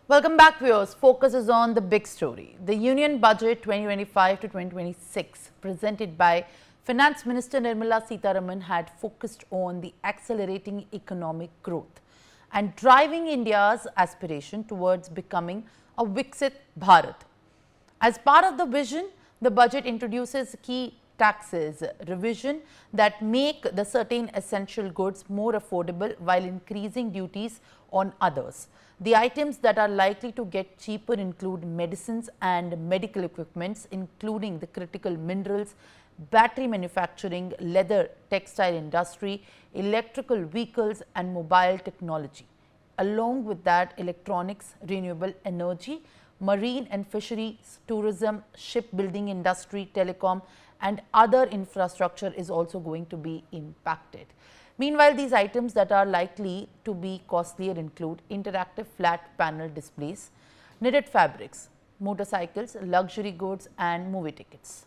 Welcome back, viewers. Focus is on the big story. The Union Budget 2025 to 2026 presented by Finance Minister Nirmala Sitharaman had focused on the accelerating economic growth and driving India's aspiration towards becoming a Viksit Bharat. As part of the vision, the budget introduces key taxes revision that make the certain essential goods more affordable while increasing duties on others. The items that are likely to get cheaper include medicines and medical equipments, including the critical minerals, battery manufacturing, leather, textile industry, electrical vehicles and mobile technology. Along with that, electronics, renewable energy, marine and fisheries, tourism, shipbuilding industry, telecom and other infrastructure is also going to be impacted. Meanwhile, these items that are likely to be costlier include interactive flat panel displays, knitted fabrics, motorcycles, luxury goods and movie tickets.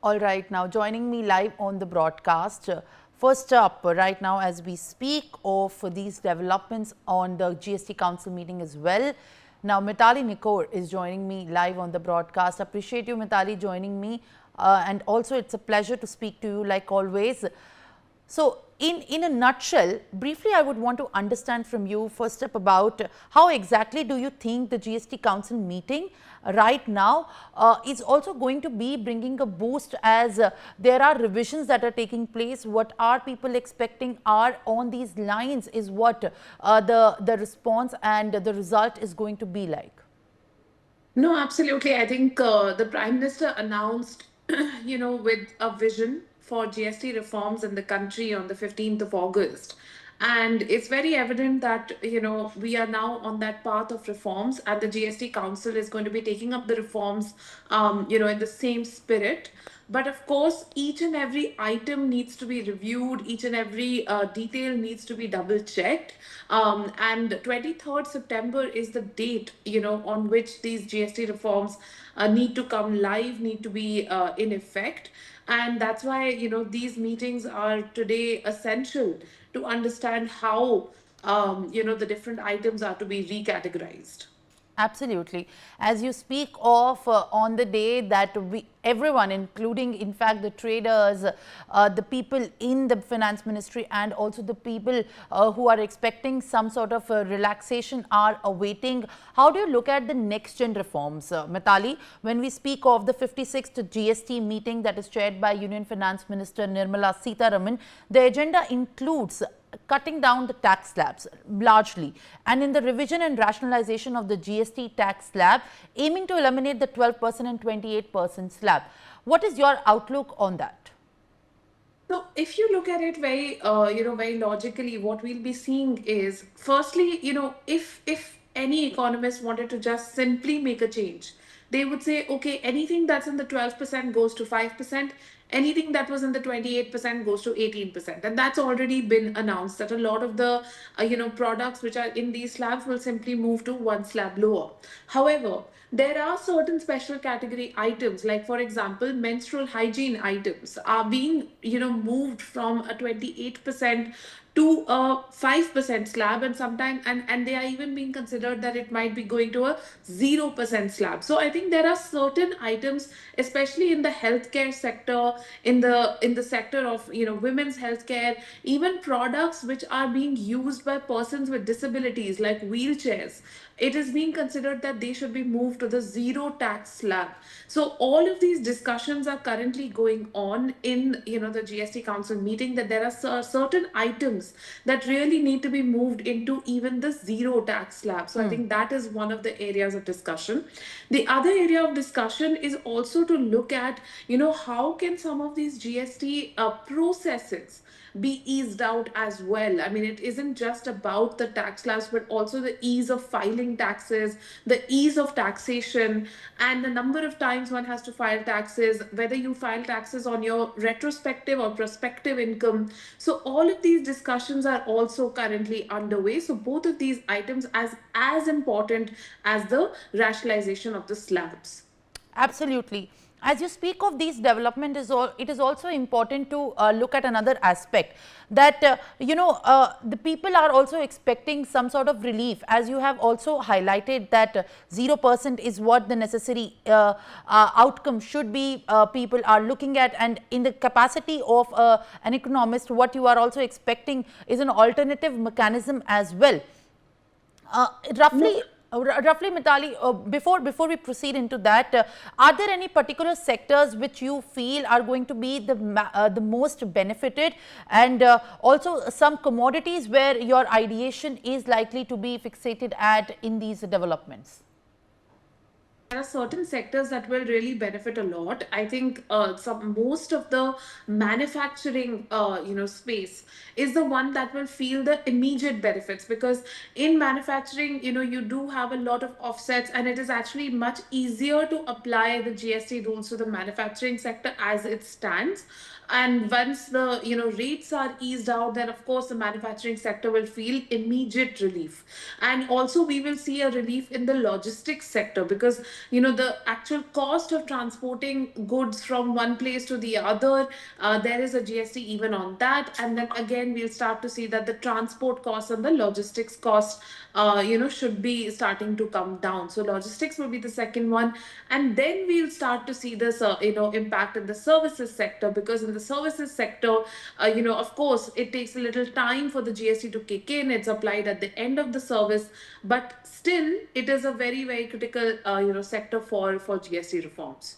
All right, now joining me live on the broadcast. First up, right now as we speak of these developments on the GST Council meeting as well. Now, Mitali Nikor is joining me live on the broadcast. Appreciate you, Mitali, joining me. And also, it's a pleasure to speak to you like always. So, in a nutshell, briefly, I would want to understand from you first up about how exactly do you think the GST Council meeting right now is also going to be bringing a boost as there are revisions that are taking place. What are people expecting are on these lines is what the response and the result is going to be like. No, absolutely. I think the Prime Minister announced, with a vision for GST reforms in the country on the 15th of August. And it's very evident that, we are now on that path of reforms, and the GST Council is going to be taking up the reforms, in the same spirit. But of course, each and every item needs to be reviewed, each and every detail needs to be double checked. And 23rd September is the date, on which these GST reforms need to come live, need to be in effect. And that's why, these meetings are today essential to understand how, the different items are to be recategorized. Absolutely. As you speak of on the day that everyone, including in fact the traders, the people in the finance ministry and also the people who are expecting some sort of relaxation are awaiting. How do you look at the next gen reforms, Mitali, when we speak of the 56th GST meeting that is chaired by Union Finance Minister Nirmala Sitharaman? The agenda includes cutting down the tax slabs largely, and in the revision and rationalization of the GST tax slab, aiming to eliminate the 12% and 28% slab. What is your outlook on that? So, if you look at it very logically, what we'll be seeing is, firstly, if any economist wanted to just simply make a change, they would say, okay, anything that's in the 12% goes to 5%, anything that was in the 28% goes to 18%, and that's already been announced that a lot of the products which are in these slabs will simply move to one slab lower. However, there are certain special category items, like for example, menstrual hygiene items are being, moved from a 28% to a 5% slab, and sometimes and they are even being considered that it might be going to a 0% slab. So I think there are certain items, especially in the healthcare sector, in the sector of women's healthcare, even products which are being used by persons with disabilities like wheelchairs, it is being considered that they should be moved to the zero tax slab. So all of these discussions are currently going on in the GST Council meeting, that there are certain items that really need to be moved into even the zero tax slab. So I think that is one of the areas of discussion. The other area of discussion is also to look at how can some of these GST processes be eased out as well. I mean, it isn't just about the tax slabs, but also the ease of filing taxes, the ease of taxation, and the number of times one has to file taxes, whether you file taxes on your retrospective or prospective income. So all of these discussions are also currently underway. So both of these items as important as the rationalization of the slabs. Absolutely. As you speak of these development, it is also important to look at another aspect, that the people are also expecting some sort of relief, as you have also highlighted that 0% is what the necessary outcome should be, people are looking at, and in the capacity of an economist, what you are also expecting is an alternative mechanism as well. Uh, No, roughly, roughly, Mitali, before we proceed into that, are there any particular sectors which you feel are going to be the most benefited, and also some commodities where your ideation is likely to be fixated at in these developments? there are certain sectors that will really benefit a lot. I think some most of the manufacturing space is the one that will feel the immediate benefits, because in manufacturing, you do have a lot of offsets, and it is actually much easier to apply the GST rules to the manufacturing sector as it stands. And once the rates are eased out, then of course the manufacturing sector will feel immediate relief. And also we will see a relief in the logistics sector, because the actual cost of transporting goods from one place to the other, there is a GST even on that. And then again we'll start to see that the transport costs and the logistics cost should be starting to come down. So logistics will be the second one. And then we'll start to see this impact in the services sector, because in the services sector, of course it takes a little time for the GST to kick in. It's applied at the end of the service, but still it is a very, very critical sector for GST reforms.